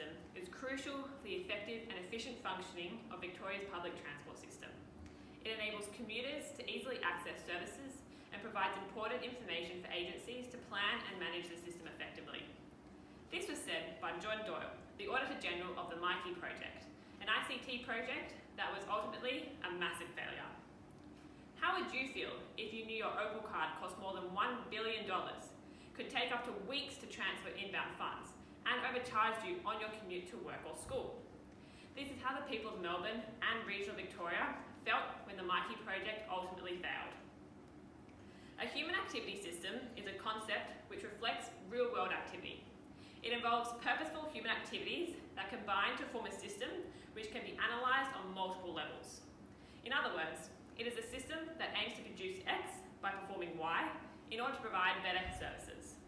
system is crucial for the effective and efficient functioning of Victoria's public transport system. It enables commuters to easily access services and provides important information for agencies to plan and manage the system effectively. This was said by John Doyle, the Auditor General of the Mikey project, an ICT project that was ultimately a massive failure. How would you feel if you knew your Opal card cost more than $1 billion, could take up to weeks to transfer inbound funds, and overcharged you on your commute to work or school? This is how the people of Melbourne and regional Victoria felt when the Mikey project ultimately failed. A human activity system is a concept which reflects real-world activity. It involves purposeful human activities that combine to form a system which can be analysed on multiple levels. In other words, it is a system that aims to produce X by performing Y in order to provide better services.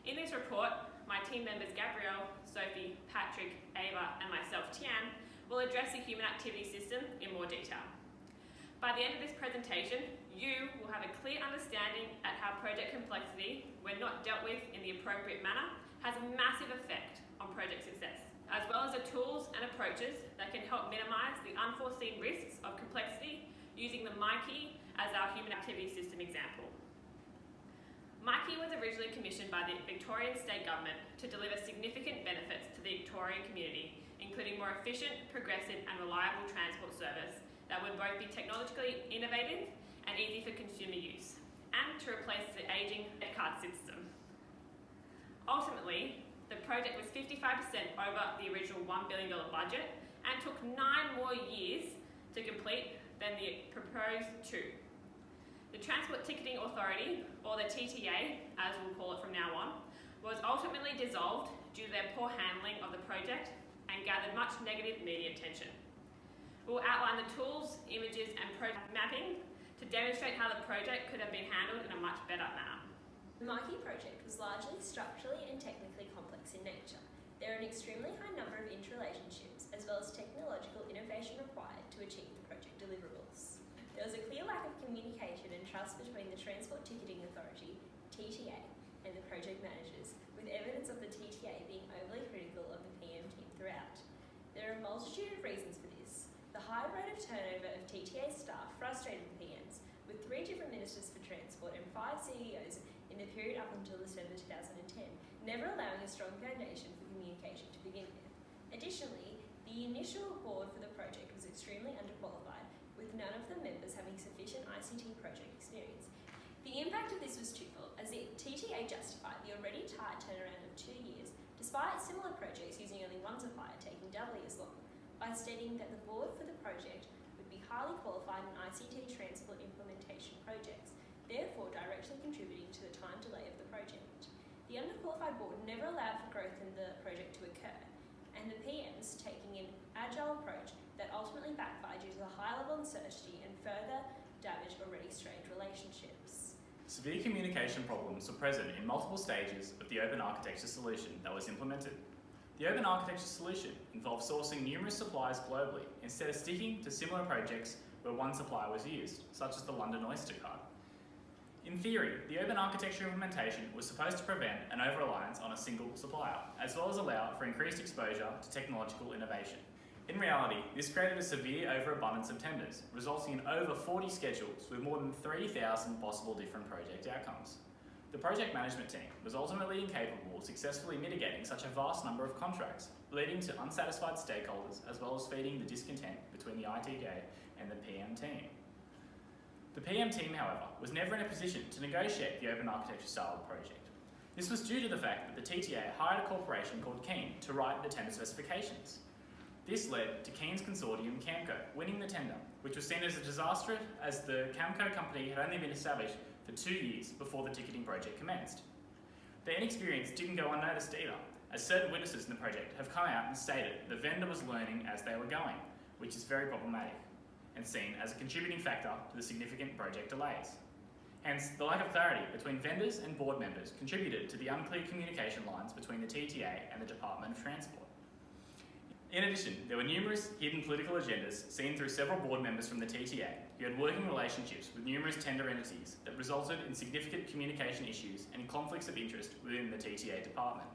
In this report, my team members Gabrielle, Sophie, Patrick, Ava and myself Tian will address the human activity system in more detail. By the end of this presentation, you will have a clear understanding at how project complexity, when not dealt with in the appropriate manner, has a massive effect on project success, as well as the tools and approaches that can help minimise the unforeseen risks of complexity using the Mikey as our human activity system example. Mikey was originally commissioned by the Victorian State Government to deliver significant benefits to the Victorian community, including more efficient, progressive and reliable transport service that would both be technologically innovative and easy for consumer use, and to replace the ageing card system. Ultimately, the project was 55% over the original $1 billion budget and took 9 more years to complete than the proposed 2. The Transport Ticketing Authority, or the TTA, as we'll call it from now on, was ultimately dissolved due to their poor handling of the project and gathered much negative media attention. We'll outline the tools, images and project mapping to demonstrate how the project could have been handled in a much better manner. The Mikey project was largely structurally and technically complex in nature. There are an extremely high number of interrelationships as well as technological innovation required to achieve the project deliverables. There was a clear lack of communication and trust between the Transport Ticketing Authority, TTA, and the project managers, with evidence of the TTA being overly critical of the PM team throughout. There are a multitude of reasons for this. The high rate of turnover of TTA staff frustrated the PMs, with 3 different ministers for transport and 5 CEOs in the period up until December 2010, never allowing a strong foundation for communication to begin with. Additionally, the initial board for the project was extremely underqualified, with none of the members having sufficient ICT project experience. The impact of this was twofold, as the TTA justified the already tight turnaround of 2 years, despite similar projects using only one supplier taking doubly as long, by stating that the board for the project would be highly qualified in ICT transport implementation projects, therefore directly contributing to the time delay of the project. The underqualified board never allowed for growth in the project to occur, and the PMs taking an agile approach that ultimately backfired due to the high level of uncertainty and further damaged already strained relationships. Severe communication problems were present in multiple stages of the open architecture solution that was implemented. The open architecture solution involved sourcing numerous suppliers globally instead of sticking to similar projects where one supplier was used, such as the London Oyster card. In theory, the open architecture implementation was supposed to prevent an over-reliance on a single supplier, as well as allow for increased exposure to technological innovation. In reality, this created a severe overabundance of tenders, resulting in over 40 schedules with more than 3,000 possible different project outcomes. The project management team was ultimately incapable of successfully mitigating such a vast number of contracts, leading to unsatisfied stakeholders as well as feeding the discontent between the ITJ and the PM team. The PM team, however, was never in a position to negotiate the open architecture style project. This was due to the fact that the TTA hired a corporation called Keen to write the tender specifications. This led to Keen's consortium Camco winning the tender, which was seen as a disaster as the Camco company had only been established for 2 years before the ticketing project commenced. Their inexperience didn't go unnoticed either, as certain witnesses in the project have come out and stated the vendor was learning as they were going, which is very problematic and seen as a contributing factor to the significant project delays. Hence, the lack of clarity between vendors and board members contributed to the unclear communication lines between the TTA and the Department of Transport. In addition, there were numerous hidden political agendas seen through several board members from the TTA who had working relationships with numerous tender entities that resulted in significant communication issues and conflicts of interest within the TTA department.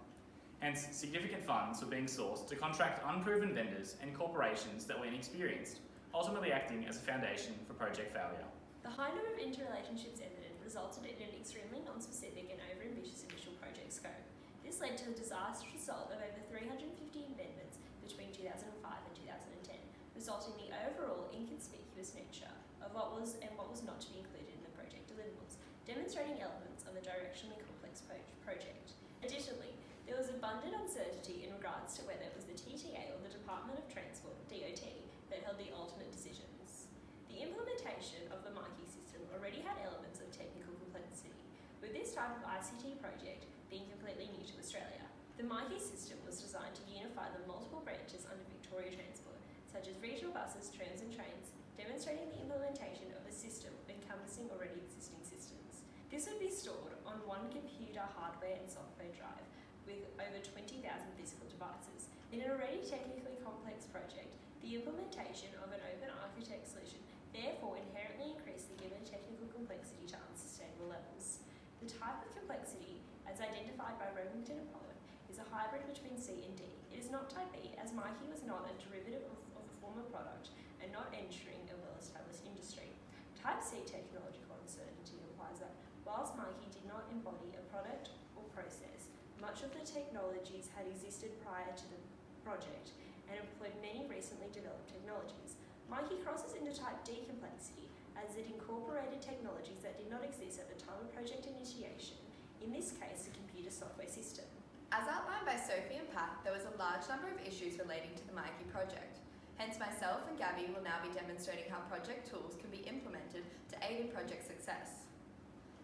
Hence, significant funds were being sourced to contract unproven vendors and corporations that were inexperienced, ultimately acting as a foundation for project failure. The high number of interrelationships evident resulted in an extremely non-specific and over-ambitious initial project scope. This led to the disastrous result of over 350 amendments between 2005 and 2010, resulting in the overall inconspicuous nature of what was and what was not to be included in the project deliverables, demonstrating elements of a directionally complex project. Additionally, there was abundant uncertainty in regards to whether it was the TTA or the Department of Transport, DOT, that held the ultimate decisions. The implementation of the Myki system already had elements of technical complexity, with this type of ICT project being completely new to Australia. The Myki system was designed to unify the multiple branches under Victoria Transport, such as regional buses, trams and trains, demonstrating the implementation of a system encompassing already existing systems. This would be stored on one computer hardware and software drive, with over 20,000 physical devices. In an already technically complex project, the implementation of an open architect solution therefore inherently increased the given technical complexity to unsustainable levels. The type of complexity, as identified by Remington and Pollock, is a hybrid between C and D. It is not type B, as Myki was not a derivative of the former product and not entering a well-established industry. Type C technological uncertainty implies that whilst Myki did not embody a product or process, much of the technologies had existed prior to the project and employed many recently developed technologies. Myki crosses into type D complexity as it incorporated technologies that did not exist at the time of project initiation, in this case the computer software system. As outlined by Sophie and Pat, there was a large number of issues relating to the Myki project. Hence, myself and Gabby will now be demonstrating how project tools can be implemented to aid in project success.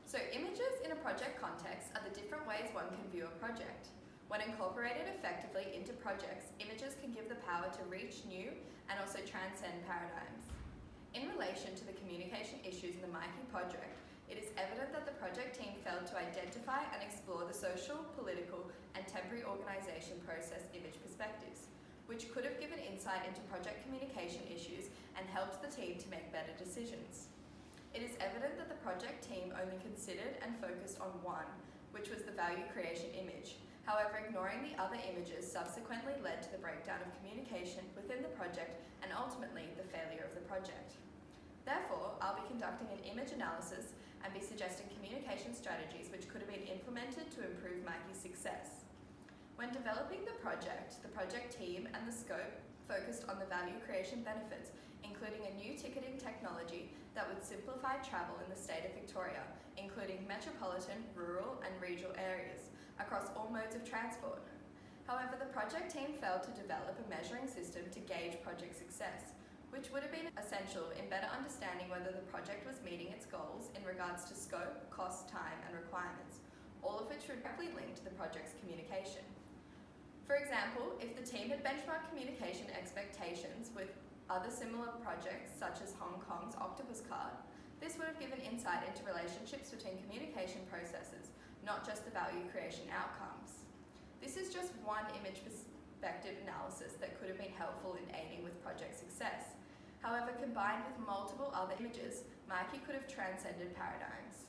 So images in a project context are the different ways one can view a project. When incorporated effectively into projects, images can give the power to reach new and also transcend paradigms. In relation to the communication issues in the Myki project, it is evident that the project team failed to identify and explore the social, political, and temporary organisation process image perspectives, which could have given insight into project communication issues and helped the team to make better decisions. It is evident that the project team only considered and focused on one, which was the value creation image. However, ignoring the other images subsequently led to the breakdown of communication within the project and ultimately the failure of the project. Therefore, I'll be conducting an image analysis and be suggesting communication strategies which could have been implemented to improve Myki's success. When developing the project team and the scope focused on the value creation benefits, including a new ticketing technology that would simplify travel in the state of Victoria, including metropolitan, rural and regional areas, across all modes of transport. However, the project team failed to develop a measuring system to gauge project success, which would have been essential in better understanding whether the project was meeting its goals in regards to scope, cost, time and requirements, all of which would directly link to the project's communication. For example, if the team had benchmarked communication expectations with other similar projects such as Hong Kong's Octopus Card, this would have given insight into relationships between communication processes, not just the value creation outcomes. This is just one image perspective analysis that could have been helpful in aiding with project success. However, combined with multiple other images, Myki could have transcended paradigms.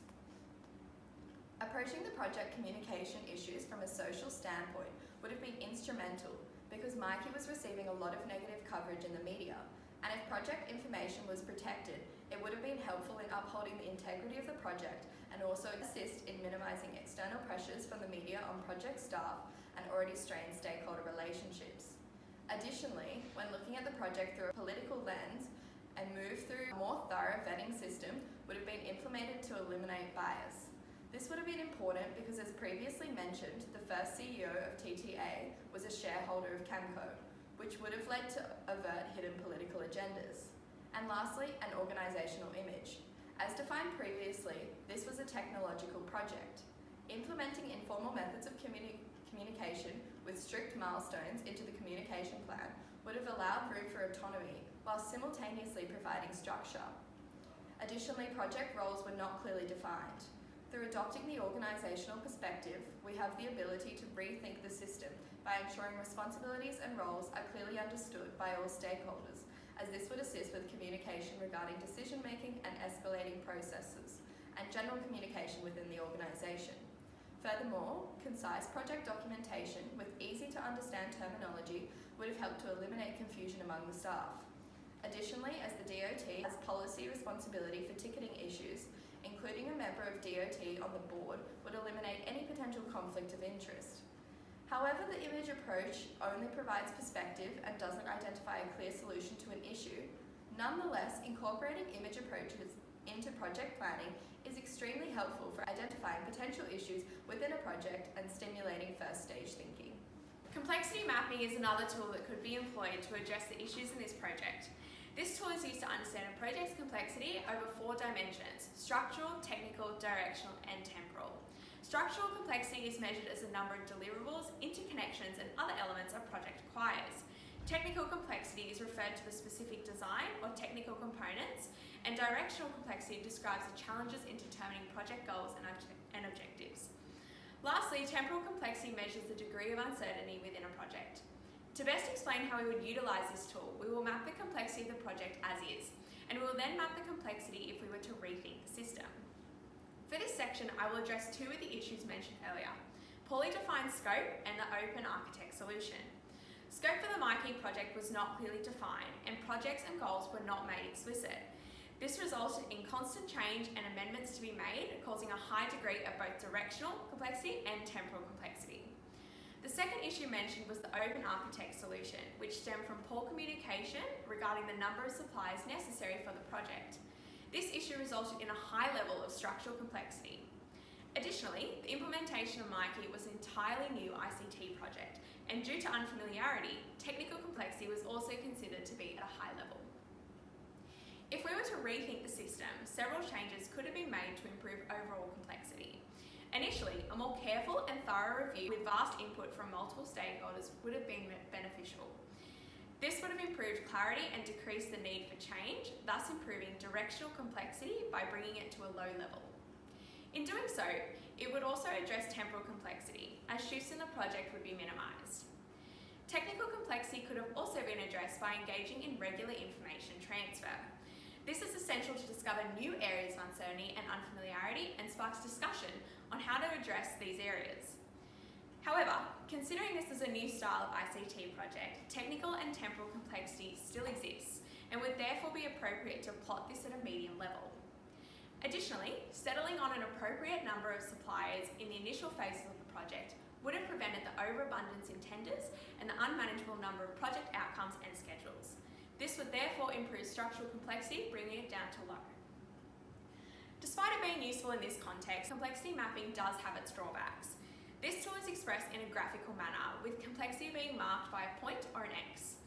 Approaching the project communication issues from a social standpoint would have been instrumental because Myki was receiving a lot of negative coverage in the media, and if project information was protected, it would have been helpful in upholding the integrity of the project and also assist in minimising external pressures from the media on project staff and already strained stakeholder relationships. Additionally, when looking at the project through a political lens and move through a more thorough vetting system would have been implemented to eliminate bias. This would have been important because, as previously mentioned, the first CEO of TTA was a shareholder of Camco, which would have led to overt hidden political agendas. And lastly, an organisational image. As defined previously, this was a technological project. Implementing informal methods of communication with strict milestones into the communication plan would have allowed room for autonomy while simultaneously providing structure. Additionally, project roles were not clearly defined. Through adopting the organisational perspective, we have the ability to rethink the system by ensuring responsibilities and roles are clearly understood by all stakeholders, as this would assist with communication regarding decision-making and escalating processes, and general communication within the organisation. Furthermore, concise project documentation with easy-to-understand terminology would have helped to eliminate confusion among the staff. Additionally, as the DOT has policy responsibility for ticketing issues, including a member of DOT on the board would eliminate any potential conflict of interest. However, the image approach only provides perspective and doesn't identify a clear solution to an issue. Nonetheless, incorporating image approaches into project planning is extremely helpful for identifying potential issues within a project and stimulating first stage thinking. Complexity mapping is another tool that could be employed to address the issues in this project. This tool is used to understand a project's complexity over 4 dimensions: structural, technical, directional, and temporal. Structural complexity is measured as the number of deliverables, interconnections, and other elements a project requires. Technical complexity is referred to the specific design or technical components, and directional complexity describes the challenges in determining project goals and objectives. Lastly, temporal complexity measures the degree of uncertainty within a project. To best explain how we would utilise this tool, we will map the complexity of the project as is, and we will then map the complexity if we were to rethink the system. For this section, I will address 2 of the issues mentioned earlier: poorly defined scope and the open architect solution. Scope for the MyKey project was not clearly defined, and projects and goals were not made explicit. This resulted in constant change and amendments to be made, causing a high degree of both directional complexity and temporal complexity. The second issue mentioned was the open architect solution, which stemmed from poor communication regarding the number of suppliers necessary for the project. This issue resulted in a high level of structural complexity. Additionally, the implementation of MyKey was an entirely new ICT project, and due to unfamiliarity, technical complexity was also considered to be at a high level. If we were to rethink the system, several changes could have been made to improve overall complexity. Initially, a more careful and thorough review with vast input from multiple stakeholders would have been beneficial. This would have improved clarity and decreased the need for change, thus improving directional complexity by bringing it to a low level. In doing so, it would also address temporal complexity, as shifts in the project would be minimised. Technical complexity could have also been addressed by engaging in regular information transfer. This is essential to discover new areas of uncertainty and unfamiliarity and sparks discussion on how to address these areas. However, considering this is a new style of ICT project, technical and temporal complexity still exists and would therefore be appropriate to plot this at a medium level. Additionally, settling on an appropriate number of suppliers in the initial phases of the project would have prevented the overabundance in tenders and the unmanageable number of project outcomes and schedules. This would therefore improve structural complexity, bringing it down to low. Despite it being useful in this context, complexity mapping does have its drawbacks. This tool is expressed in a graphical manner, with complexity being marked by a point or an X.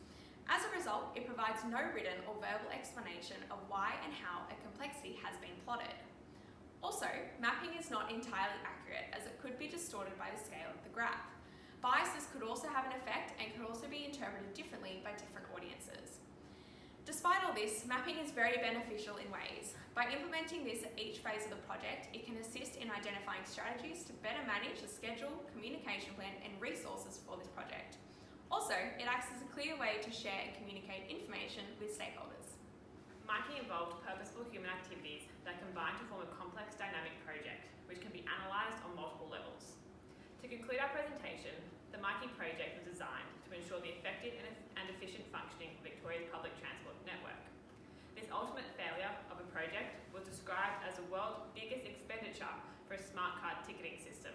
As a result, it provides no written or verbal explanation of why and how a complexity has been plotted. Also, mapping is not entirely accurate, as it could be distorted by the scale of the graph. Biases could also have an effect and could also be interpreted differently by different audiences. Despite all this, mapping is very beneficial in ways. By implementing this at each phase of the project, it can assist in identifying strategies to better manage the schedule, communication plan, and resources for this project. Also, it acts as a clear way to share and communicate information with stakeholders. MyKey involved purposeful human activities that combine to form a complex dynamic project, which can be analysed on multiple levels. To conclude our presentation, the MyKey project was designed to ensure the effective and efficient functioning of Victoria's public transport network. This ultimate failure of a project was described as the world's biggest expenditure for a smart card ticketing system,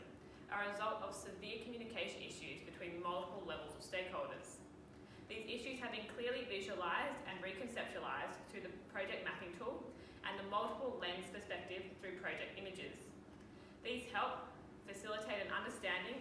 a result of severe communication issues between multiple levels of stakeholders. These issues have been clearly visualised and reconceptualised through the project mapping tool and the multiple lens perspective through project images. These help facilitate an understanding